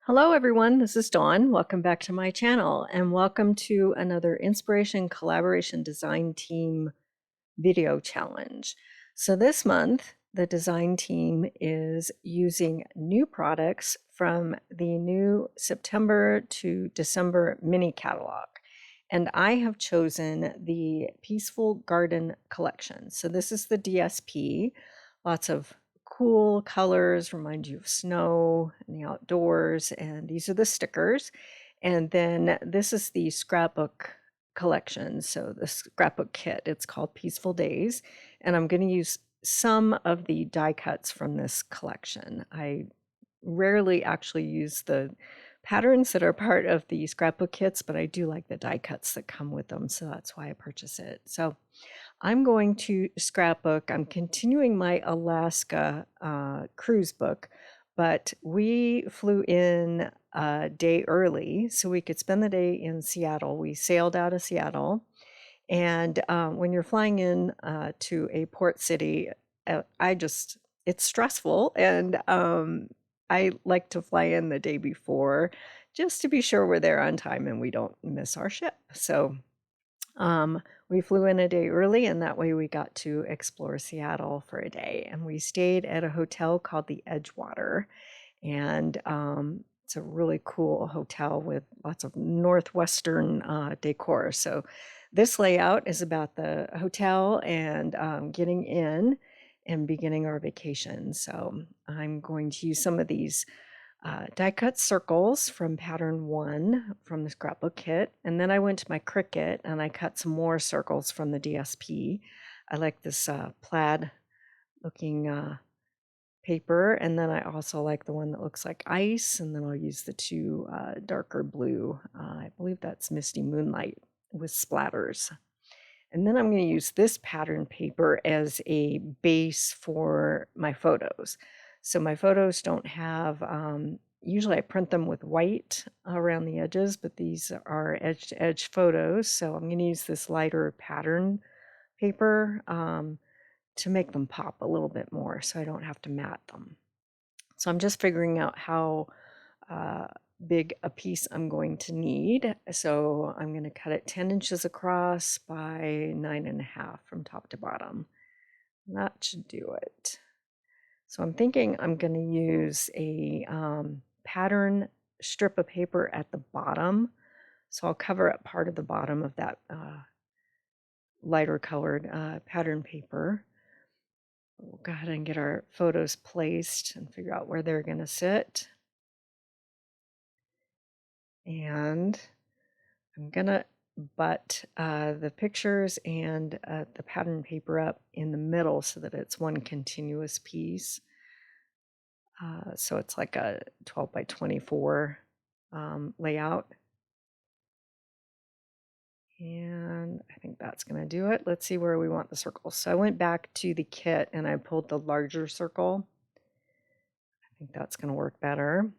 Hello everyone, this is Dawn. Welcome back to my channel and welcome to another Inspiration Collaboration Design Team video challenge. So this month, the design team is using new products from the new September to December mini catalog. And I have chosen the Peaceful Garden collection. So this is the DSP, lots of cool colors, remind you of snow and the outdoors, and these are the stickers. And then this is the scrapbook collection, so the scrapbook kit. It's called Peaceful Days, and I'm going to use some of the die cuts from this collection. I rarely actually use the patterns that are part of the scrapbook kits, but I do like the die cuts that come with them, so that's why I purchase it. So I'm going to scrapbook. I'm continuing my Alaska cruise book, but we flew in a day early so we could spend the day in Seattle. We sailed out of Seattle, and when you're flying in to a port city, it's stressful, and I like to fly in the day before just to be sure we're there on time and we don't miss our ship. So we flew in a day early, and that way we got to explore Seattle for a day. And we stayed at a hotel called the Edgewater. And it's a really cool hotel with lots of Northwestern decor. So this layout is about the hotel and getting in and beginning our vacation. So I'm going to use some of these die cut circles from pattern 1 from the scrapbook kit, and then I went to my Cricut and I cut some more circles from the DSP. I like this plaid looking paper, and then I also like the one that looks like ice, and then I'll use the two darker blue. I believe that's Misty Moonlight with splatters. And then I'm going to use this pattern paper as a base for my photos. So my photos don't have, usually I print them with white around the edges, but these are edge-to-edge photos. So I'm going to use this lighter pattern paper to make them pop a little bit more so I don't have to mat them. So I'm just figuring out how big a piece I'm going to need. So I'm going to cut it 10 inches across by 9.5 from top to bottom. That should do it. So I'm thinking I'm going to use a pattern strip of paper at the bottom. So I'll cover up part of the bottom of that lighter colored pattern paper. We'll go ahead and get our photos placed and figure out where they're going to sit. And I'm going to butt the pictures and the pattern paper up in the middle so that it's one continuous piece. So it's like a 12 by 24 layout. And I think that's going to do it. Let's see where we want the circles. So I went back to the kit and I pulled the larger circle. I think that's going to work better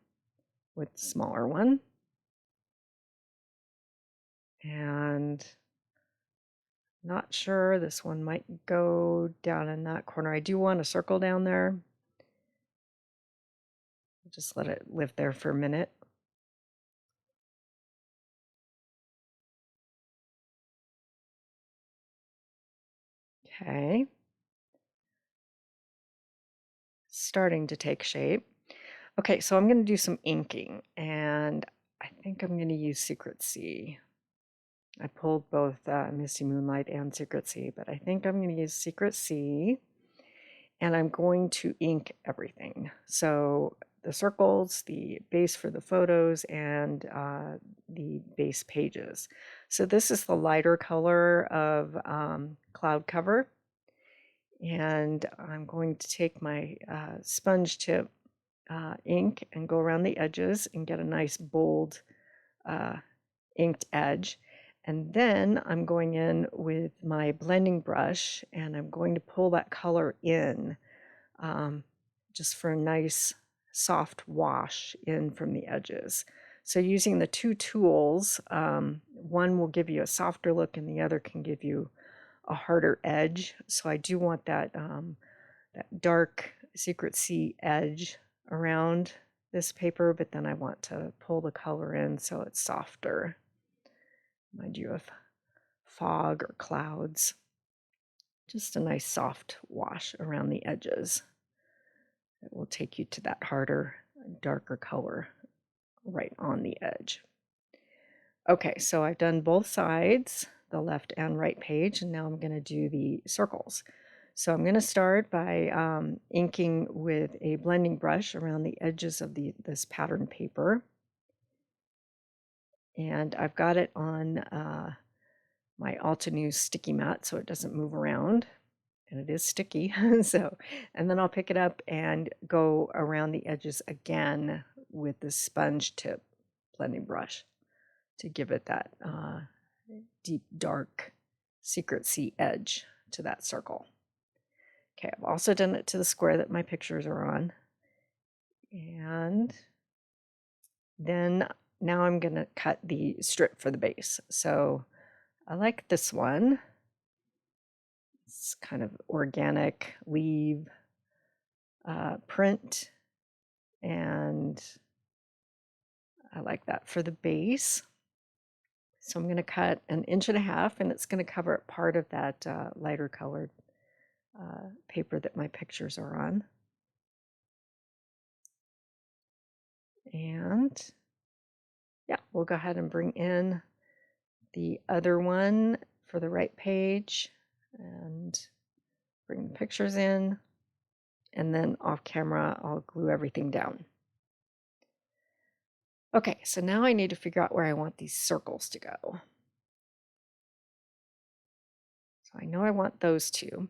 with the smaller one. And not sure, this one might go down in that corner. I do want a circle down there. Just let it live there for a minute. Okay. Starting to take shape. Okay, so I'm going to do some inking, and I think I'm going to use Secret Sea. I pulled both Misty Moonlight and Secret Sea, but I think I'm going to use Secret Sea, and I'm going to ink everything. So the circles, the base for the photos, and the base pages. So this is the lighter color of Cloud Cover, and I'm going to take my sponge tip ink and go around the edges and get a nice bold inked edge. And then I'm going in with my blending brush and I'm going to pull that color in just for a nice soft wash in from the edges. So using the two tools, one will give you a softer look and the other can give you a harder edge. So I do want that, that dark Secret Sea edge around this paper, but then I want to pull the color in so it's softer. Remind you of fog or clouds. Just a nice soft wash around the edges. It will take you to that harder, darker color right on the edge. Okay, so I've done both sides, the left and right page, and now I'm going to do the circles. So I'm going to start by inking with a blending brush around the edges of this pattern paper. And I've got it on my Altenews sticky mat so it doesn't move around. And it is sticky. And then I'll pick it up and go around the edges again with the sponge tip blending brush to give it that deep, dark, secret sea edge to that circle. Okay, I've also done it to the square that my pictures are on. And then now I'm going to cut the strip for the base. So I like this one. It's kind of organic leaf print, and I like that for the base. So I'm going to cut 1.5 inches, and it's going to cover part of that lighter colored paper that my pictures are on. And yeah, we'll go ahead and bring in the other one for the right page and bring the pictures in, and then off camera I'll glue everything down. Okay, so now I need to figure out where I want these circles to go. So I know I want those two.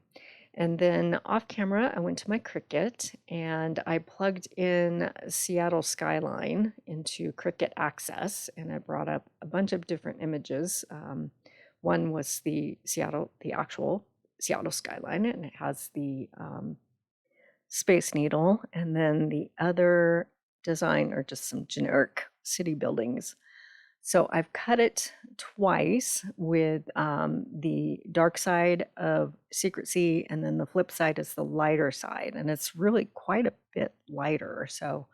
And then off camera, I went to my Cricut and I plugged in Seattle skyline into Cricut Access, and I brought up a bunch of different images. One was the actual Seattle skyline, and it has the Space Needle, and then the other design are just some generic city buildings. So I've cut it twice with the dark side of Secret Sea, and then the flip side is the lighter side, and it's really quite a bit lighter. So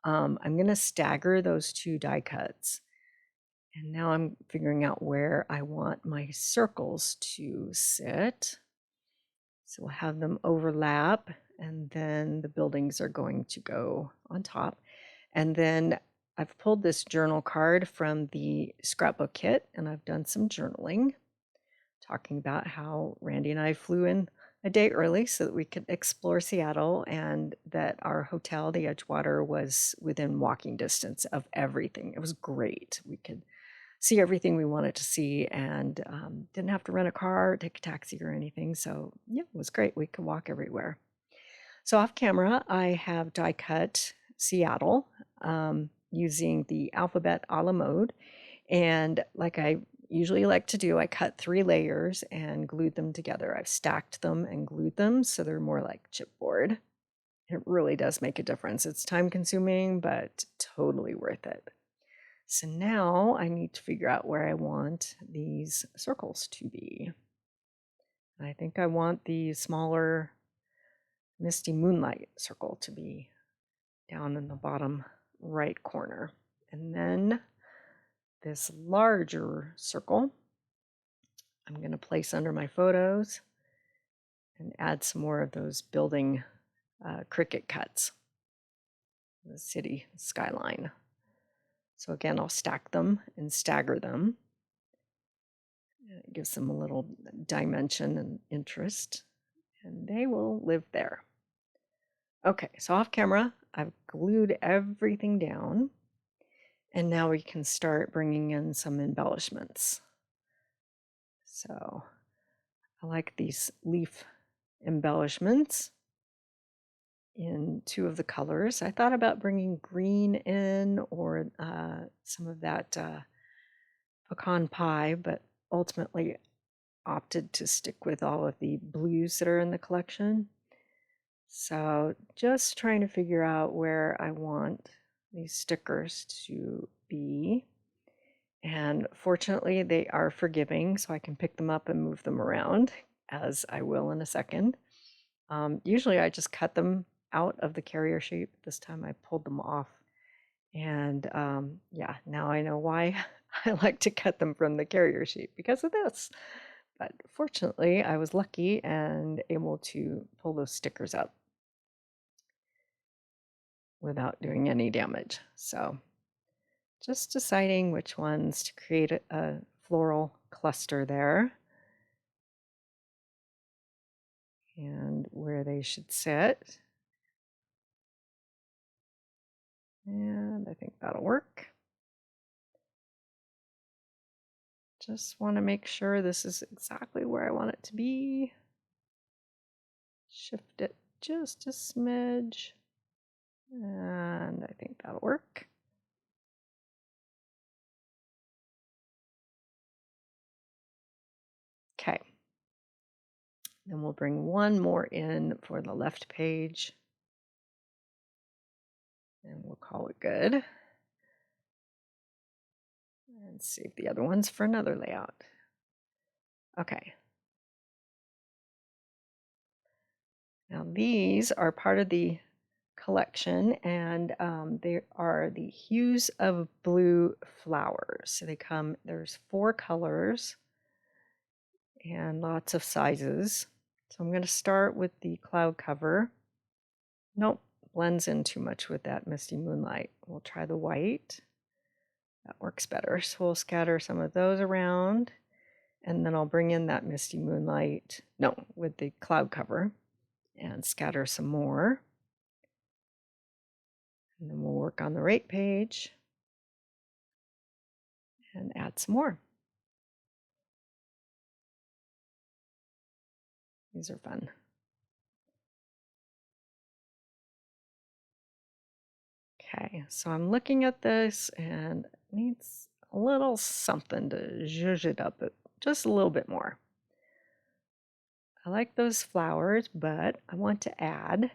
I'm going to stagger those two die cuts. And now I'm figuring out where I want my circles to sit. So we'll have them overlap, and then the buildings are going to go on top. And then I've pulled this journal card from the scrapbook kit, and I've done some journaling, talking about how Randy and I flew in a day early so that we could explore Seattle, and that our hotel, the Edgewater, was within walking distance of everything. It was great. We could see everything we wanted to see, and didn't have to rent a car or take a taxi or anything. So yeah, it was great. We could walk everywhere. So off camera, I have die cut Seattle using the alphabet a la mode. And like I usually like to do, I cut 3 layers and glued them together. I've stacked them and glued them so they're more like chipboard. It really does make a difference. It's time consuming, but totally worth it. So now I need to figure out where I want these circles to be. I think I want the smaller Misty Moonlight circle to be down in the bottom right corner. And then this larger circle I'm going to place under my photos and add some more of those building Cricut cuts, the city skyline. So again, I'll stack them and stagger them. It gives them a little dimension and interest, and they will live there. Okay, so off camera, I've glued everything down, and now we can start bringing in some embellishments. So I like these leaf embellishments in 2 of the colors. I thought about bringing green in, or some of that pecan pie, but ultimately opted to stick with all of the blues that are in the collection. So just trying to figure out where I want these stickers to be. And fortunately, they are forgiving, so I can pick them up and move them around, as I will in a second. Usually I just cut them out of the carrier sheet. This time I pulled them off And yeah, now I know why I like to cut them from the carrier sheet because of this. But fortunately, I was lucky and able to pull those stickers up without doing any damage. So just deciding which ones to create a floral cluster there and where they should sit. And I think that'll work. Just want to make sure this is exactly where I want it to be. Shift it just a smidge. And I think that'll work. Okay. Then we'll bring one more in for the left page. And we'll call it good. And save the other ones for another layout. Okay. Now these are part of the collection, and they are the Hues of Blue flowers. So they come, there's 4 colors and lots of sizes. So I'm going to start with the cloud cover. Nope, blends in too much with that misty moonlight. We'll try the white. That works better. So we'll scatter some of those around, and then I'll bring in that misty moonlight, no, with the cloud cover, and scatter some more. And then we'll work on the right page and add some more. These are fun. Okay, so I'm looking at this and it needs a little something to zhuzh it up just a little bit more. I like those flowers, but I want to add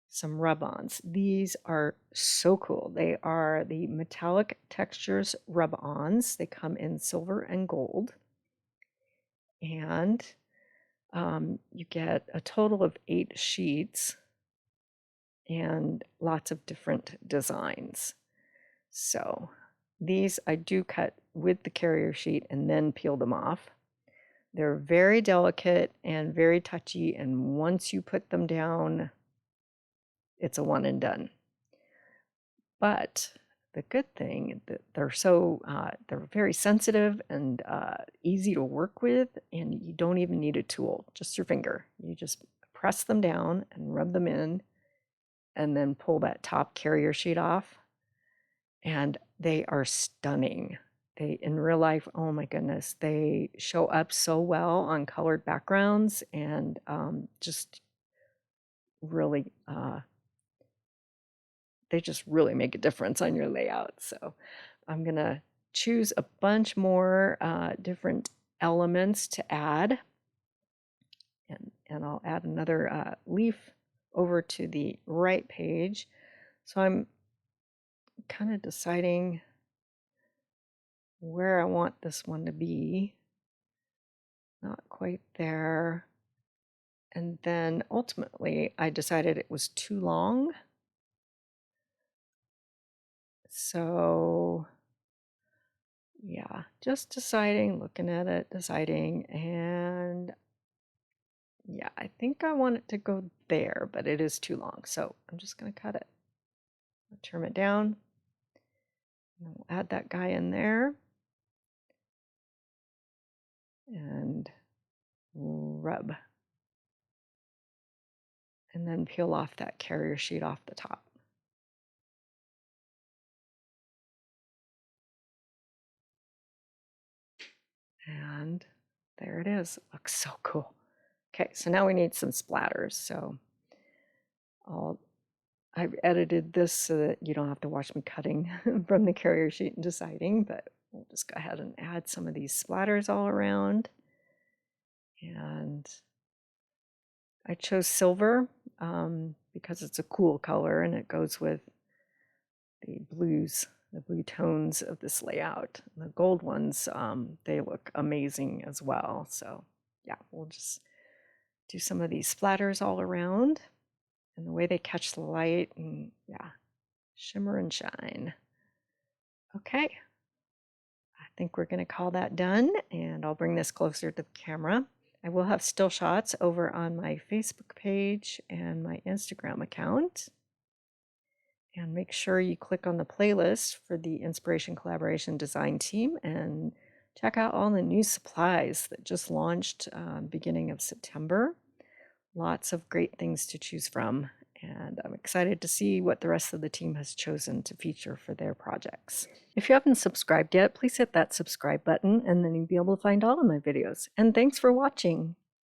some rub-ons. These are so cool. They are the Metallic Textures rub-ons. They come in silver and gold. And you get a total of 8 sheets and lots of different designs. So these I do cut with the carrier sheet and then peel them off. They're very delicate and very touchy, and once you put them down, it's a one and done. But the good thing that they're very sensitive and easy to work with, and you don't even need a tool, just your finger. You just press them down and rub them in, and then pull that top carrier sheet off, and they are stunning. They, in real life, oh my goodness, they show up so well on colored backgrounds, and just really, they just really make a difference on your layout. So I'm gonna choose a bunch more different elements to add, and I'll add another leaf over to the right page. So I'm kind of deciding where I want this one to be. Not quite there. And then ultimately I decided it was too long. So yeah, just deciding, looking at it, deciding, and yeah, I think I want it to go there, but it is too long. So I'm just going to cut it. I'll trim it down. And we'll add that guy in there. And rub. And then peel off that carrier sheet off the top. And there it is. It looks so cool. Okay, so now we need some splatters. So I've edited this so that you don't have to watch me cutting from the carrier sheet and deciding, but we'll just go ahead and add some of these splatters all around. And I chose silver because it's a cool color and it goes with the blues, the blue tones of this layout. The gold ones, they look amazing as well. So yeah, we'll just do some of these splatters all around, and the way they catch the light, and yeah, Shimmer and shine. Okay, I think we're going to call that done, and I'll bring this closer to the camera. I will have still shots over on my Facebook page and my Instagram account. And make sure you click on the playlist for the Inspiration Collaboration Design Team and check out all the new supplies that just launched beginning of September. Lots of great things to choose from, and I'm excited to see what the rest of the team has chosen to feature for their projects. If you haven't subscribed yet, please hit that subscribe button, and then you'll be able to find all of my videos. And thanks for watching.